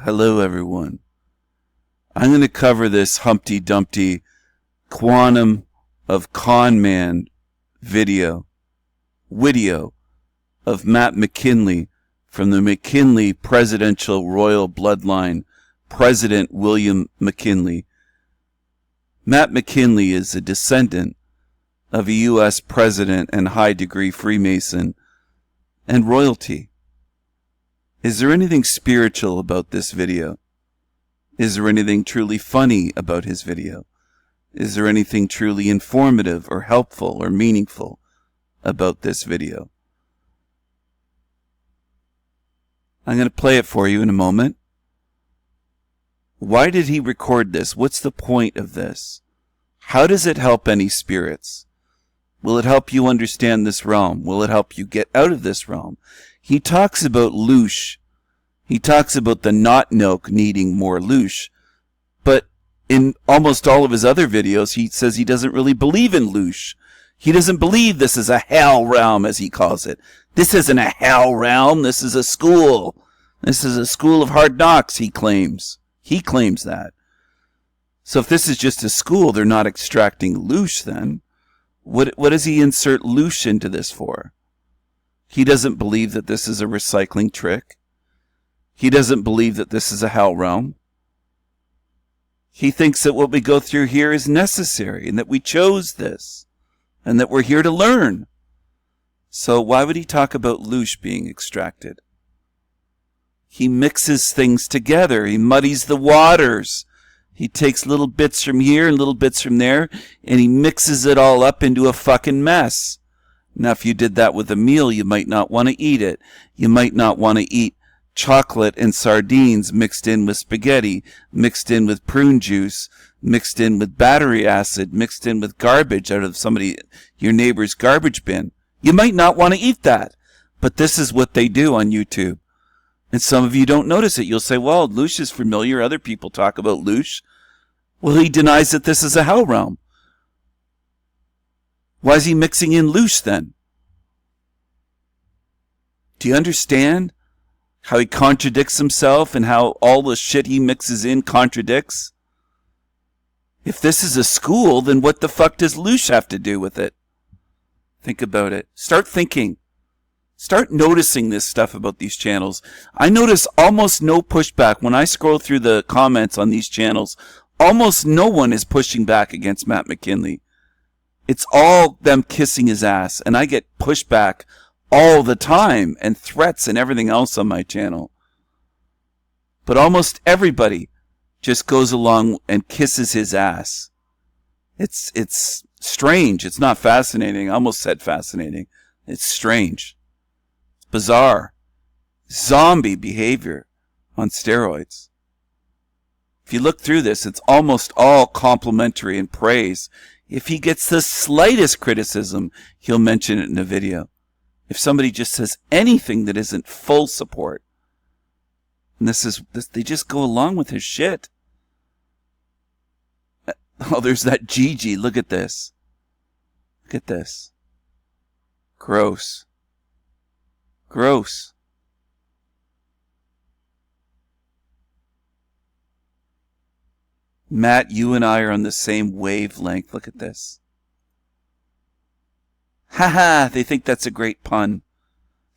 Hello everyone. I'm going to cover this Humpty Dumpty quantum of con man video of Matt McKinley from the McKinley presidential royal bloodline, President William McKinley. Matt McKinley is a descendant of a U.S. president and high-degree Freemason and royalty. Is there anything spiritual about this video? Is there anything truly funny about his video? Is there anything truly informative or helpful or meaningful about this video? I'm going to play it for you in a moment. Why did he record this? What's the point of this? How does it help any spirits? Will it help you understand this realm? Will it help you get out of this realm? He talks about Loosh. He talks about the not milk needing more Loosh. But in almost all of his other videos, he says he doesn't really believe in Loosh. He doesn't believe this is a hell realm, as he calls it. This isn't a hell realm. This is a school. This is a school of hard knocks, he claims. He claims that. So if this is just a school, they're not extracting Loosh then. What does he insert Loosh into this for? He doesn't believe that this is a recycling trick. He doesn't believe that this is a hell realm. He thinks that what we go through here is necessary and that we chose this and that we're here to learn. So why would he talk about Loosh being extracted? He mixes things together. He muddies the waters. He takes little bits from here and little bits from there, and he mixes it all up into a fucking mess. Now, if you did that with a meal, you might not want to eat it. You might not want to eat chocolate and sardines mixed in with spaghetti, mixed in with prune juice, mixed in with battery acid, mixed in with garbage out of your neighbor's garbage bin. You might not want to eat that, but this is what they do on YouTube. And some of you don't notice it. You'll say, well, Loosh is familiar. Other people talk about Loosh. Well, he denies that this is a hell realm. Why is he mixing in Loosh then? Do you understand how he contradicts himself and how all the shit he mixes in contradicts? If this is a school, then what the fuck does Loosh have to do with it? Think about it. Start thinking. Start noticing this stuff about these channels. I notice almost no pushback. When I scroll through the comments on these channels, almost no one is pushing back against Matt McKinley. It's all them kissing his ass. And I get pushback all the time and threats and everything else on my channel. But almost everybody just goes along and kisses his ass. It's strange. It's not fascinating. I almost said fascinating. It's strange. Bizarre, zombie behavior on steroids. If you look through this, it's almost all complimentary and praise. If he gets the slightest criticism, he'll mention it in a video. If somebody just says anything that isn't full support, and they just go along with his shit. Oh, there's that Gigi. Look at this. Look at this. Gross. Gross. Matt, you and I are on the same wavelength. Look at this. Haha, they think that's a great pun.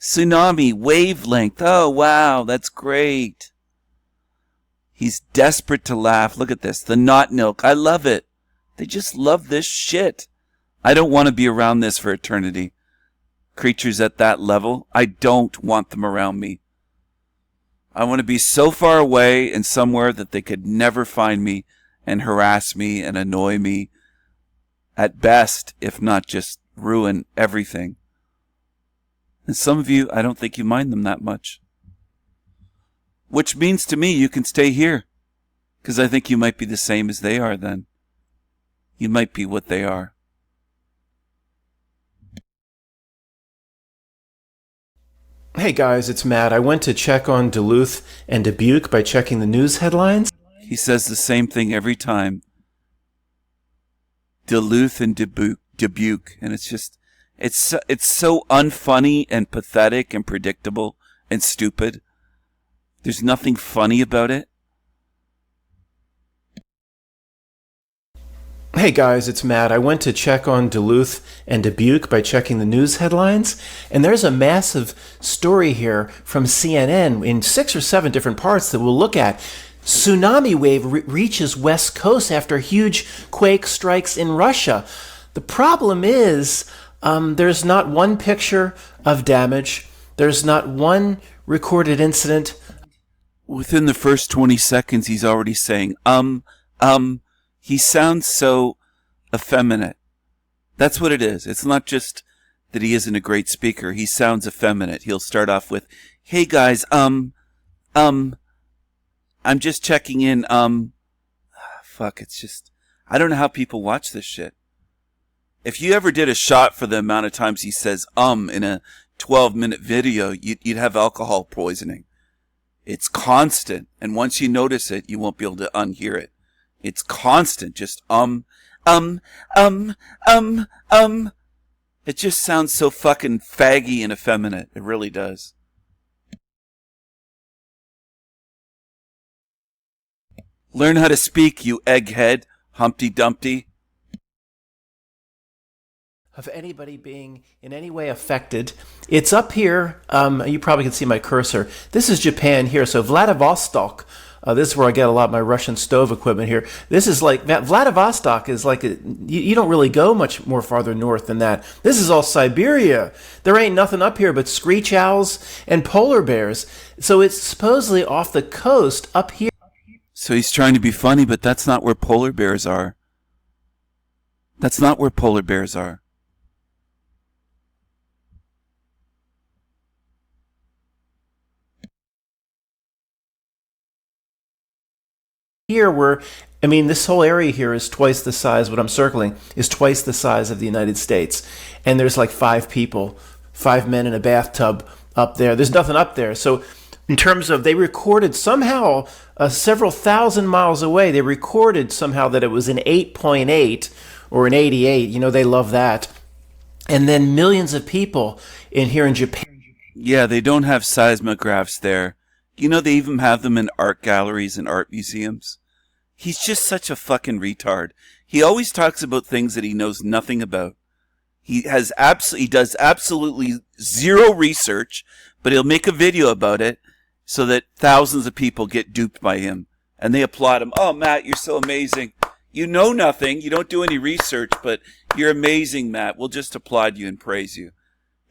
Tsunami, wavelength. Oh, wow, that's great. He's desperate to laugh. Look at this. The not milk. I love it. They just love this shit. I don't want to be around this for eternity. Creatures at that level, I don't want them around me. I want to be so far away and somewhere that they could never find me and harass me and annoy me. At best, if not just ruin everything. And some of you, I don't think you mind them that much. Which means to me you can stay here. Because I think you might be the same as they are then. You might be what they are. Hey guys, it's Matt. I went to check on Duluth and Dubuque by checking the news headlines. He says the same thing every time. Duluth and Dubuque, and it's just, it's so unfunny and pathetic and predictable and stupid. There's nothing funny about it. Hey guys, it's Matt. I went to check on Duluth and Dubuque by checking the news headlines, and there's a massive story here from CNN in 6 or 7 different parts that we'll look at. Tsunami wave reaches West Coast after huge quake strikes in Russia. The problem is there's not one picture of damage. There's not one recorded incident. Within the first 20 seconds, he's already saying, He sounds so effeminate. That's what it is. It's not just that he isn't a great speaker. He sounds effeminate. He'll start off with, "Hey guys, I'm just checking in, fuck, it's just, I don't know how people watch this shit. If you ever did a shot for the amount of times he says, in a 12-minute video, you'd have alcohol poisoning. It's constant. And once you notice it, you won't be able to unhear it. It's constant. Just, It just sounds so fucking faggy and effeminate. It really does. Learn how to speak, you egghead, Humpty Dumpty. Of anybody being in any way affected. It's up here. You probably can see my cursor. This is Japan here. So Vladivostok. This is where I get a lot of my Russian stove equipment here. This is like, Vladivostok is like, you don't really go much more farther north than that. This is all Siberia. There ain't nothing up here but screech owls and polar bears. So it's supposedly off the coast up here. So he's trying to be funny, but that's not where polar bears are. That's not where polar bears are. Here this whole area here is twice the size, what I'm circling, is twice the size of the United States. And there's like 5 people, 5 men in a bathtub up there. There's nothing up there. So in terms of, they recorded somehow, several thousand miles away, they recorded somehow that it was an 8.8 or an 88. You know, they love that. And then millions of people here in Japan. Yeah, they don't have seismographs there. You know, they even have them in art galleries and art museums. He's just such a fucking retard. He always talks about things that he knows nothing about. He does absolutely zero research, but he'll make a video about it so that thousands of people get duped by him. And they applaud him. "Oh, Matt, you're so amazing. You know nothing. You don't do any research, but you're amazing, Matt. We'll just applaud you and praise you."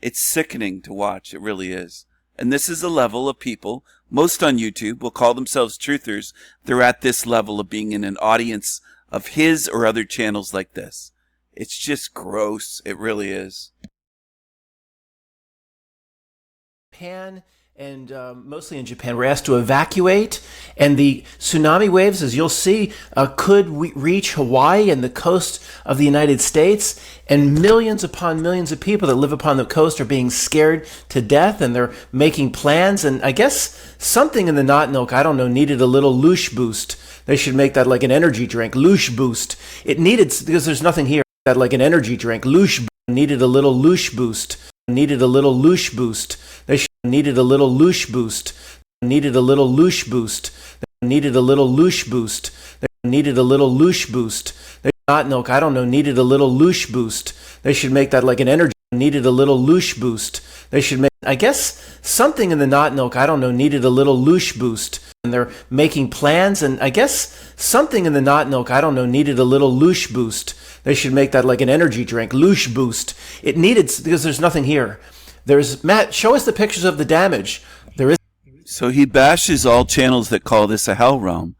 It's sickening to watch. It really is. And this is a level of people, most on YouTube will call themselves truthers. They're at this level of being in an audience of his or other channels like this. It's just gross. It really is. Japan and mostly in Japan, we're asked to evacuate, and the tsunami waves, as you'll see, could reach Hawaii and the coast of the United States, and millions upon millions of people that live upon the coast are being scared to death, and they're making plans, and I guess something in the not milk, I don't know, needed a little Loosh boost. They should make that like an energy drink, Loosh boost. It needed, because there's nothing here, that like an energy drink, Loosh needed a little Loosh boost. Needed a little Loosh boost. They needed a little Loosh boost. Needed a little Loosh boost. Needed a little Loosh boost. Needed a little Loosh boost. Not milk, I don't know, needed a little Loosh boost. They should make that like an energy. Needed a little Loosh boost. They should make, I guess, something in the not milk, I don't know, needed a little Loosh boost. And they're making plans, and I guess something in the not milk, I don't know, needed a little Loosh boost. They should make that like an energy drink, Loosh boost. It needed, because there's nothing here. Matt, show us the pictures of the damage. There is. So he bashes all channels that call this a hell realm,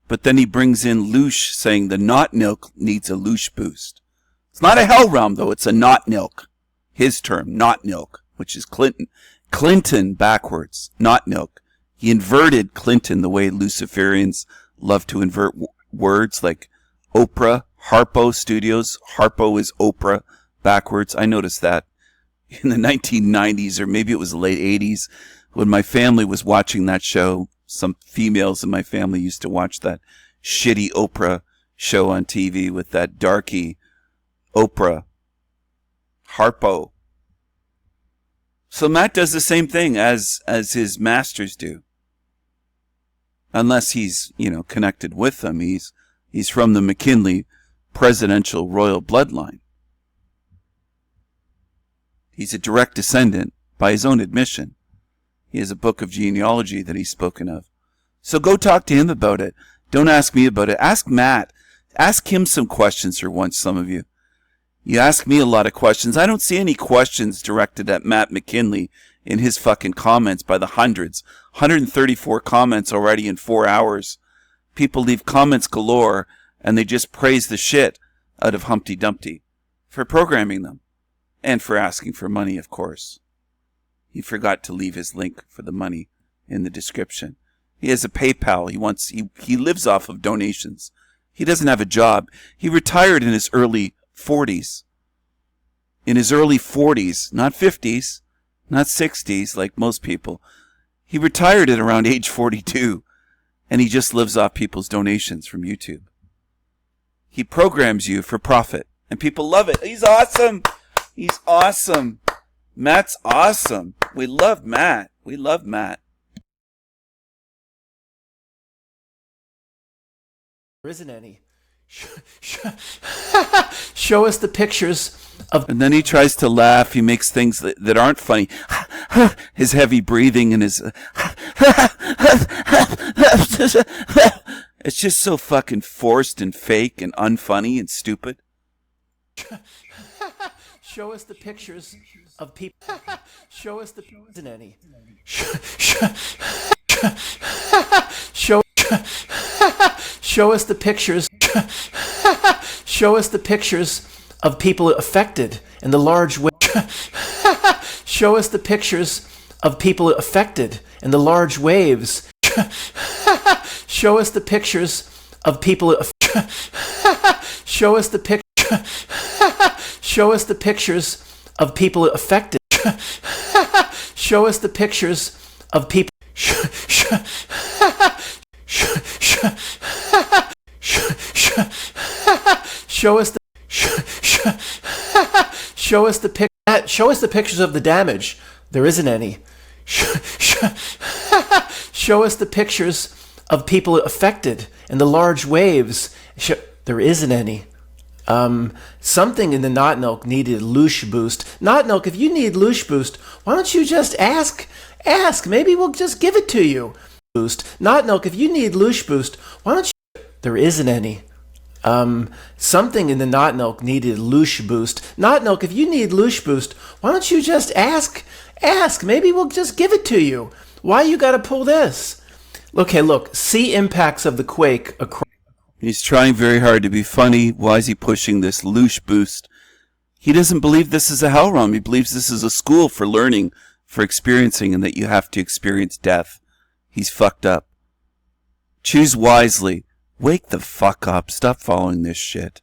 but then he brings in Loosh saying the not milk needs a Loosh boost. It's not a hell realm though, it's a not milk. His term, not milk, which is Clinton. Clinton backwards, not milk. He inverted Clinton the way Luciferians love to invert words like Oprah, Harpo Studios. Harpo is Oprah backwards. I noticed that in the 1990s, or maybe it was the late 80s, when my family was watching that show. Some females in my family used to watch that shitty Oprah show on TV with that darky Oprah, Harpo. So Matt does the same thing as his masters do. Unless he's, connected with them. He's from the McKinley presidential royal bloodline. He's a direct descendant by his own admission. He has a book of genealogy that he's spoken of. So go talk to him about it. Don't ask me about it. Ask Matt. Ask him some questions for once, some of you. You ask me a lot of questions. I don't see any questions directed at Matt McKinley in his fucking comments by the hundreds. 134 comments already in 4 hours. People leave comments galore and they just praise the shit out of Humpty Dumpty for programming them and for asking for money, of course. He forgot to leave his link for the money in the description. He has a PayPal. He lives off of donations. He doesn't have a job. He retired in his early 40s. In his early 40s, not 50s, not 60s like most people. He retired at around age 42, and he just lives off people's donations from YouTube. He programs you for profit, and people love it. He's awesome. He's awesome. Matt's awesome. We love Matt. We love Matt. There isn't any. Show us the pictures of... And then he tries to laugh. He makes things that aren't funny. His heavy breathing and his... It's just so fucking forced and fake and unfunny and stupid. Show us the pictures of people. Show us the... Isn't any. Show us the pictures. Show us the pictures of people affected in the large wave. Show us the pictures of people affected in the large waves. Show us the pictures of people. Show us the pic. Show us the pictures of people affected. Show us the pictures of people. Show us the show us the pic. Show us the pictures of the damage. There isn't any. Show us the pictures of people affected in the large waves. There isn't any. Something in the Not Milk needed a Loosh boost. Not Milk, if you need Loosh boost, why don't you just ask? Ask. Maybe we'll just give it to you. Boost. Not Milk, if you need Loosh boost, why don't you? There isn't any. Something in the Not Milk needed a Loosh boost. Not Milk, if you need Loosh boost, why don't you just ask? Ask. Maybe we'll just give it to you. Why you gotta pull this? Okay, look. See impacts of the quake across. He's trying very hard to be funny. Why is he pushing this Loosh boost? He doesn't believe this is a hell realm. He believes this is a school for learning, for experiencing, and that you have to experience death. He's fucked up. Choose wisely. Wake the fuck up. Stop following this shit.